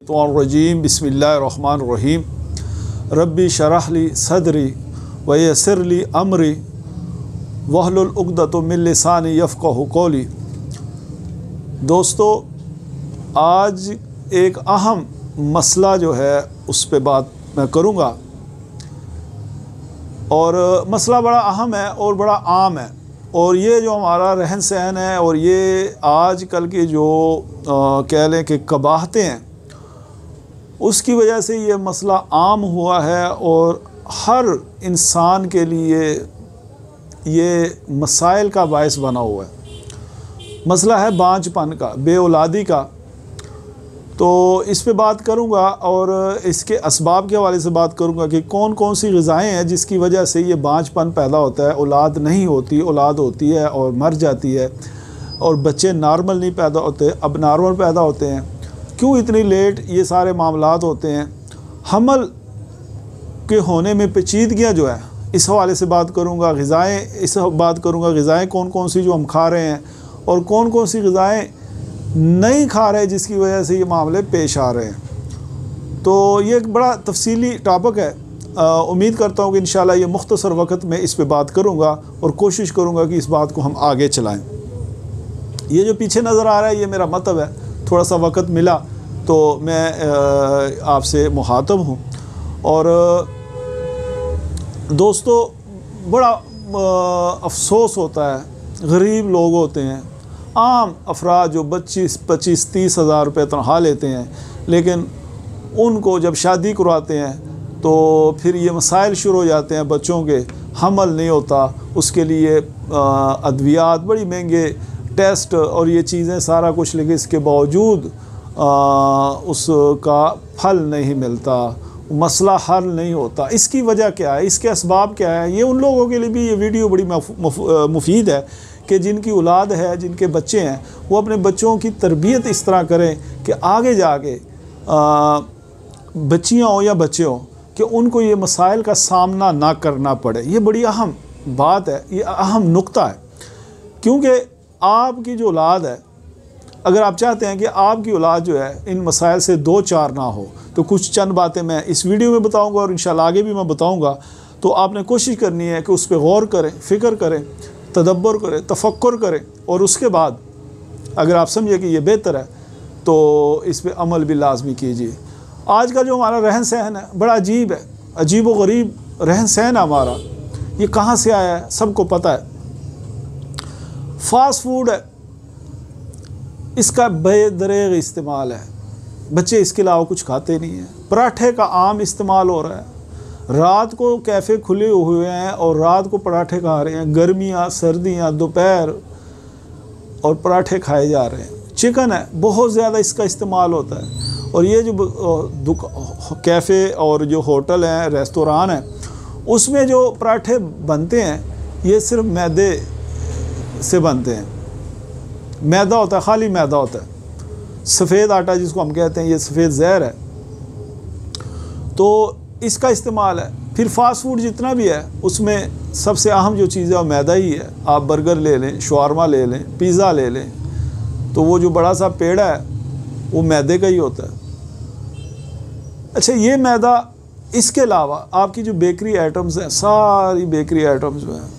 रजीम बिस्मिल्लाहिर्रहमानिर्रहीम रब्बी शरह ली सदरी व यस्सिर ली अमरी वहलुल उक़दतम मिन लिसानी यफ़क़हू क़ौली। दोस्तों, आज एक अहम मसला जो है उस पे बात मैं करूँगा और मसला बड़ा अहम है और बड़ा आम है। और ये जो हमारा रहन सहन है और ये आज कल की जो कह लें कि कबाहतें हैं, उसकी वजह से ये मसला आम हुआ है और हर इंसान के लिए ये मसाइल का बायस बना हुआ है। मसला है बांझपन का, बेऔलादी का। तो इस पे बात करूँगा और इसके असबाब के हवाले से बात करूँगा कि कौन कौन सी ग़िज़ाएँ हैं जिसकी वजह से ये बांझपन पैदा होता है, औलाद नहीं होती, औलाद होती है और मर जाती है, और बच्चे नॉर्मल नहीं पैदा होते, अब नॉर्मल पैदा होते हैं। क्यों इतनी लेट ये सारे मामलात होते हैं? हमल के होने में पेचीदगियाँ जो है, इस हवाले से बात करूँगा। ग़िज़ाएँ, इस बात करूँगा ग़िज़ाएँ कौन कौन सी जो हम खा रहे हैं और कौन कौन सी ग़िज़ाएँ नहीं खा रहे जिसकी वजह से ये मामले पेश आ रहे हैं। तो ये एक बड़ा तफसीली टॉपिक है। उम्मीद करता हूँ कि इंशाल्लाह ये मुख्तसर वक़्त में इस पे बात करूँगा और कोशिश करूँगा कि इस बात को हम आगे चलाएँ। ये जो पीछे नज़र आ रहा है ये मेरा मतलब है, थोड़ा सा वक़्त मिला तो मैं आपसे मुखातब हूँ। और दोस्तों, बड़ा अफसोस होता है, गरीब लोग होते हैं, आम अफराद जो 25-30 हज़ार रुपये तनख्वाह लेते हैं, लेकिन उनको जब शादी करवाते हैं तो फिर ये मसाइल शुरू हो जाते हैं। बच्चों के हमल नहीं होता, उसके लिए अद्वियात बड़ी महंगे, टेस्ट और ये चीज़ें सारा कुछ, लेकिन इसके बावजूद उसका फल नहीं मिलता, मसला हल नहीं होता। इसकी वजह क्या है, इसके असबाब क्या है? ये उन लोगों के लिए भी ये वीडियो बड़ी मुफीद है कि जिनकी औलाद है, जिनके बच्चे हैं, वो अपने बच्चों की तरबियत इस तरह करें कि आगे जाके बच्चियाँ हों या बच्चे हों कि उनको ये मसाइल का सामना ना करना पड़े। ये बड़ी अहम बात है, ये अहम नुक्ता है। क्योंकि आपकी जो औलाद है, अगर आप चाहते हैं कि आपकी औलाद जो है इन मसाइल से दो चार ना हो, तो कुछ चंद बातें मैं इस वीडियो में बताऊंगा और इंशाल्लाह आगे भी मैं बताऊंगा। तो आपने कोशिश करनी है कि उस पर गौर करें, फ़िक्र करें, तदब्बर करें, तफक्कुर करें, और उसके बाद अगर आप समझें कि ये बेहतर है तो इस पर अमल भी लाजमी कीजिए। आज का जो हमारा रहन सहन है बड़ा अजीब है, अजीब व गरीब रहन सहन है हमारा। ये कहाँ से आया है सबको पता है। फास्ट फूड है, इसका बेदरेग इस्तेमाल है, बच्चे इसके अलावा कुछ खाते नहीं हैं। पराठे का आम इस्तेमाल हो रहा है, रात को कैफ़े खुले हुए हैं और रात को पराठे खा रहे हैं। गर्मियाँ, सर्दियाँ, दोपहर और पराठे खाए जा रहे हैं। चिकन है, बहुत ज़्यादा इसका इस्तेमाल होता है। और ये जो कैफ़े और जो होटल हैं, रेस्तोरां हैं, उसमें जो पराठे बनते हैं ये सिर्फ मैदे से बनते हैं। मैदा होता है, खाली मैदा होता है, सफ़ेद आटा जिसको हम कहते हैं, ये सफ़ेद ज़हर है। तो इसका इस्तेमाल है। फिर फास्ट फूड जितना भी है उसमें सबसे अहम जो चीज़ है वो मैदा ही है। आप बर्गर ले लें, शवारमा ले लें, पिज़्ज़ा ले लें, तो वो जो बड़ा सा पेड़ा है वो मैदे का ही होता है। अच्छा, ये मैदा, इसके अलावा आपकी जो बेकरी आइटम्स हैं, सारी बेकरी आइटम्स जो हैं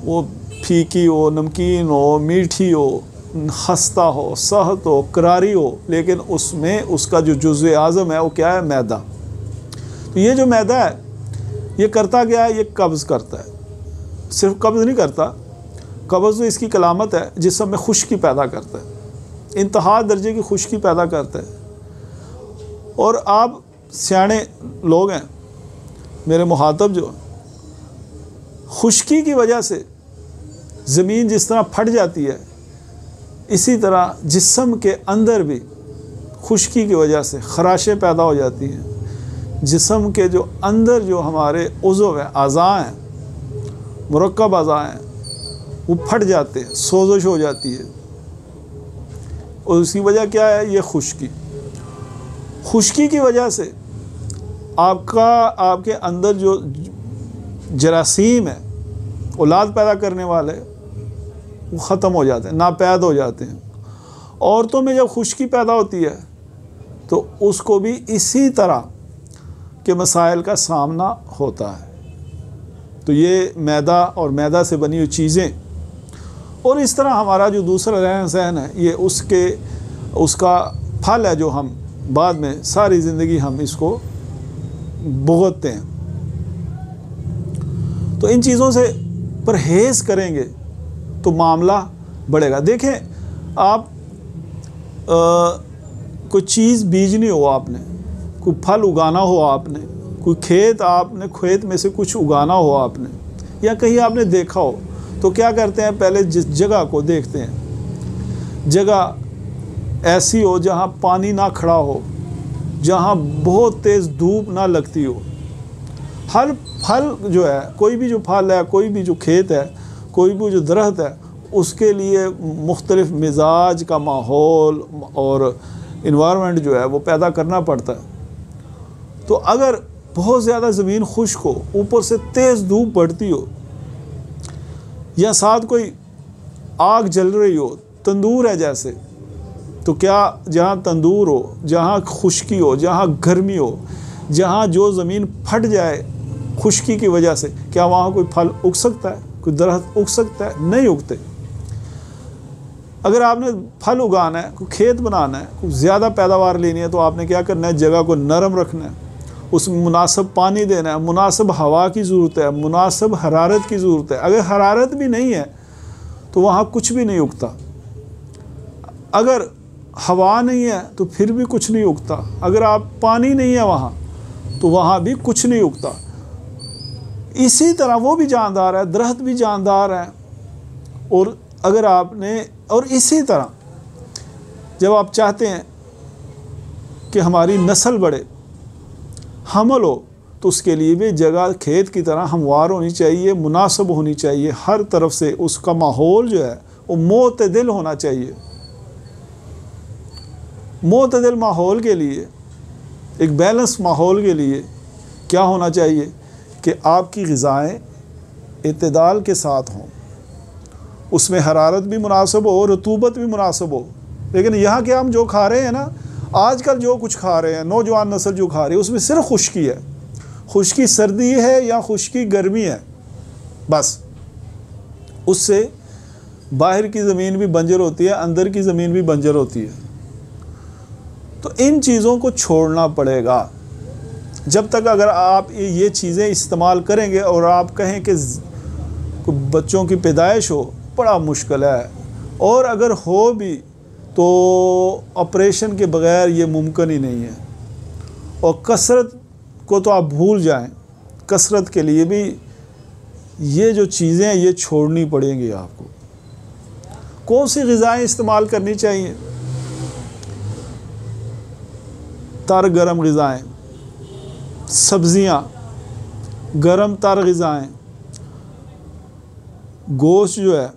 वो फीकी हो, नमकीन हो, मीठी हो, खस्ता हो, सहत हो, करारी हो, लेकिन उसमें उसका जो जुज़्व आज़म है वो क्या है? मैदा। तो ये जो मैदा है ये करता क्या है? ये कब्ज़ करता है। सिर्फ कब्ज़ नहीं करता, कब्ज़ तो इसकी कलामत है, जिस्म में खुश्की पैदा करता है, इंतहा दर्जे की खुश्की पैदा करता है। और आप सियाने लोग हैं मेरे मुखातब, जो खुश्की की वजह से ज़मीन जिस तरह फट जाती है, इसी तरह जिस्म के अंदर भी खुश्की की वजह से ख़राशें पैदा हो जाती हैं। जिस्म के जो अंदर जो हमारे उज़्व हैं, आज़ा हैं, मुरक्कब आज़ा हैं, वो फट जाते हैं, सोज़श हो जाती है। और उसकी वजह क्या है? ये खुश्की। खुश्की की वजह से आपके अंदर जो जरासीम है, औलाद पैदा करने वाले, वो ख़त्म हो जाते हैं, नापैद हो जाते हैं। औरतों में जब खुश्की पैदा होती है तो उसको भी इसी तरह के मसाइल का सामना होता है। तो ये मैदा और मैदा से बनी हुई चीज़ें, और इस तरह हमारा जो दूसरा रहन सहन है, ये उसका फल है जो हम बाद में सारी ज़िंदगी हम इसको भुगतते हैं। तो इन चीज़ों से परहेज़ करेंगे तो मामला बढ़ेगा। देखें आप कोई चीज़ बीजनी हो, आपने कोई फल उगाना हो, आपने कोई खेत में से कुछ उगाना हो आपने, या कहीं आपने देखा हो, तो क्या करते हैं, पहले जिस जगह को देखते हैं, जगह ऐसी हो जहाँ पानी ना खड़ा हो, जहाँ बहुत तेज़ धूप ना लगती हो। हर फल जो है, कोई भी जो फल है, कोई भी जो खेत है, कोई भी जो दरख्त है, उसके लिए मुख्तलिफ मिजाज का माहौल और इन्वायरमेंट जो है वो पैदा करना पड़ता है। तो अगर बहुत ज़्यादा ज़मीन खुश्क हो, ऊपर से तेज़ धूप पड़ती हो, या साथ कोई आग जल रही हो, तंदूर है जैसे, तो क्या जहाँ तंदूर हो, जहाँ खुश्की हो, जहाँ गर्मी हो, जहाँ जो ज़मीन फट जाए खुश्की की वजह से, क्या वहाँ कोई फल उग सकता है, कोई दरख्त उग सकता है? नहीं उगते। अगर आपने फल उगाना है, कोई खेत बनाना है, कोई ज़्यादा पैदावार लेनी है, तो आपने क्या करना है, जगह को नरम रखना है, उसमें मुनासिब पानी देना है, मुनासिब हवा की ज़रूरत है, मुनासिब हरारत की ज़रूरत है। अगर हरारत भी नहीं है तो वहाँ कुछ भी नहीं उगता। अगर हवा नहीं है तो फिर भी कुछ नहीं उगता। अगर आप पानी नहीं है वहाँ, तो वहाँ भी कुछ नहीं उगता। इसी तरह वो भी जानदार है, दरख्त भी जानदार है। और अगर आपने, और इसी तरह जब आप चाहते हैं कि हमारी नस्ल बढ़े, हमल हो, तो उसके लिए भी जगह खेत की तरह हमवार होनी चाहिए, मुनासिब होनी चाहिए। हर तरफ से उसका माहौल जो है वो मोतदिल होना चाहिए। मोतदिल माहौल के लिए, एक बैलेंस माहौल के लिए क्या होना चाहिए कि आपकी ग़िज़ाएँ इत्तेदाल के साथ हों, उसमें हरारत भी मुनासिब हो, रतूबत भी मुनासिब हो। लेकिन यहाँ के हम जो खा रहे हैं ना, आजकल जो कुछ खा रहे हैं, नौजवान नस्ल जो खा रही है, उसमें सिर्फ खुश्की है। खुश्की सर्दी है या खुश्की गर्मी है, बस। उससे बाहर की ज़मीन भी बंजर होती है, अंदर की ज़मीन भी बंजर होती है। तो इन चीज़ों को छोड़ना पड़ेगा। जब तक अगर आप ये चीज़ें इस्तेमाल करेंगे और आप कहें कि बच्चों की पैदाइश हो, बड़ा मुश्किल है। और अगर हो भी तो ऑपरेशन के बग़ैर ये मुमकिन ही नहीं है। और कसरत को तो आप भूल जाएं, कसरत के लिए भी ये जो चीज़ें हैं ये छोड़नी पड़ेंगी आपको। कौन सी ग़िज़ाएँ इस्तेमाल करनी चाहिए? तर गरम ग़िज़ाएँ, सब्ज़ियाँ, गरम तर ग़िज़ाएँ, गोश्त जो है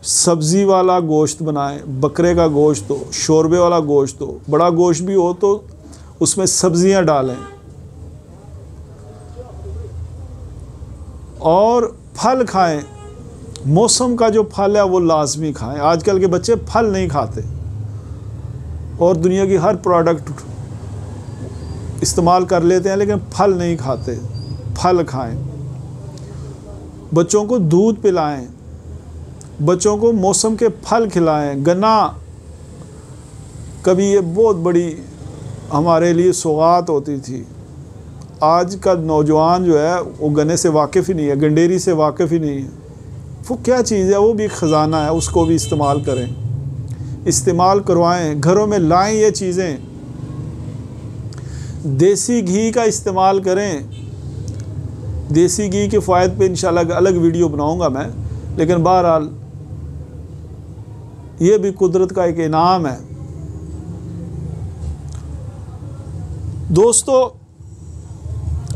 सब्ज़ी वाला गोश्त बनाएं, बकरे का गोश्त हो, शोरबे वाला गोश्त हो, बड़ा गोश्त भी हो तो उसमें सब्ज़ियाँ डालें। और फल खाएं, मौसम का जो फल है वो लाजमी खाएं। आजकल के बच्चे फल नहीं खाते और दुनिया की हर प्रोडक्ट इस्तेमाल कर लेते हैं, लेकिन फल नहीं खाते। फल खाएं, बच्चों को दूध पिलाएं, बच्चों को मौसम के फल खिलाएं। गन्ना, कभी ये बहुत बड़ी हमारे लिए सौगात होती थी। आज का नौजवान जो है वो गन्ने से वाकिफ़ ही नहीं है, गंडेरी से वाकिफ़ ही नहीं है। वो क्या चीज़ है? वो भी एक ख़जाना है, उसको भी इस्तेमाल करें, इस्तेमाल करवाएं, घरों में लाएं ये चीज़ें। देसी घी का इस्तेमाल करें। देसी घी के फ़ायदे पे इंशाल्लाह अलग वीडियो बनाऊंगा मैं, लेकिन बहरहाल ये भी कुदरत का एक इनाम है। दोस्तों,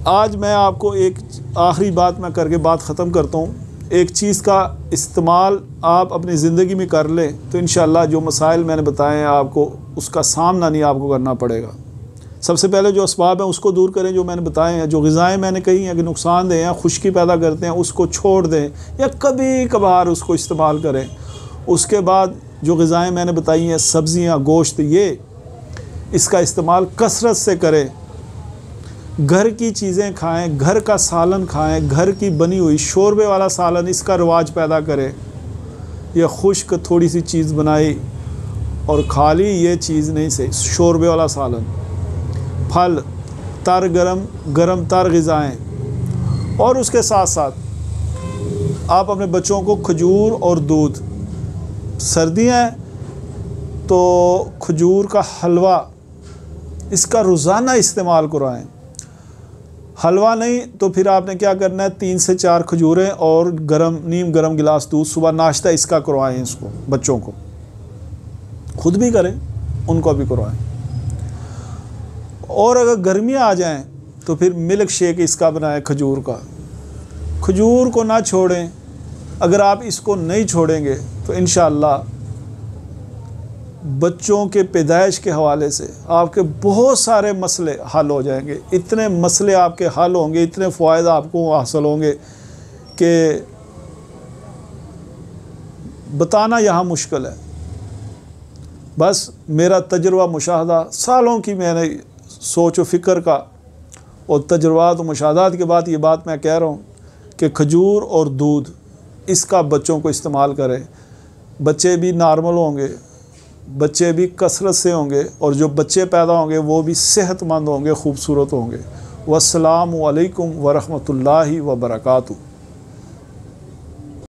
आज मैं आपको एक आखिरी बात मैं करके बात ख़त्म करता हूँ। एक चीज़ का इस्तेमाल आप अपनी ज़िंदगी में कर लें तो इंशाल्लाह जो मसाइल मैंने बताए हैं आपको, उसका सामना नहीं आपको करना पड़ेगा। सबसे पहले जो असबाब हैं उसको दूर करें जो मैंने बताए हैं। जो ग़िज़ाएँ मैंने कही हैं कि नुकसानदेह हैं, खुश्की पैदा करते हैं, उसको छोड़ दें या कभी कभार उसको इस्तेमाल करें। उसके बाद जो ग़िज़ाएँ मैंने बताई हैं, सब्ज़ियाँ, गोश्त, इसका इस्तेमाल कसरत से करें। घर की चीज़ें खाएं, घर का सालन खाएं, घर की बनी हुई शोरबे वाला सालन, इसका रिवाज पैदा करें। यह खुश्क थोड़ी सी चीज़ बनाई और खा ली, ये चीज़ नहीं सही। शोरबे वाला सालन, फल, तर गरम तर ग़िज़ाएँ। और उसके साथ साथ आप अपने बच्चों को खजूर और दूध, सर्दियाँ हैं तो खजूर का हलवा, इसका रोज़ाना इस्तेमाल कराएँ। हलवा नहीं तो फिर आपने क्या करना है, 3 से 4 खजूरें और नीम गरम गिलास दूध, सुबह नाश्ता इसका करवाएं इसको, बच्चों को, खुद भी करें, उनको भी करवाएं। और अगर गर्मियाँ आ जाएं तो फिर मिल्क शेक इसका बनाएं, खजूर का। खजूर को ना छोड़ें। अगर आप इसको नहीं छोड़ेंगे तो इंशाअल्लाह बच्चों के पैदाइश के हवाले से आपके बहुत सारे मसले हल हो जाएंगे। इतने मसले आपके हल होंगे, इतने फ़ायदा आपको हासिल होंगे कि बताना यहाँ मुश्किल है। बस मेरा तजुर्बा मुशाहदा, सालों की मैंने सोच व फ़िक्र का और तजुर्बात व मुशाहदात के बाद ये बात मैं कह रहा हूँ कि खजूर और दूध इसका बच्चों को इस्तेमाल करें। बच्चे भी नॉर्मल होंगे, बच्चे भी कसरत से होंगे और जो बच्चे पैदा होंगे वो भी सेहतमंद होंगे, खूबसूरत होंगे। वस्सलामु अलैकुम वरहमतुल्लाहि वबरकातुहू।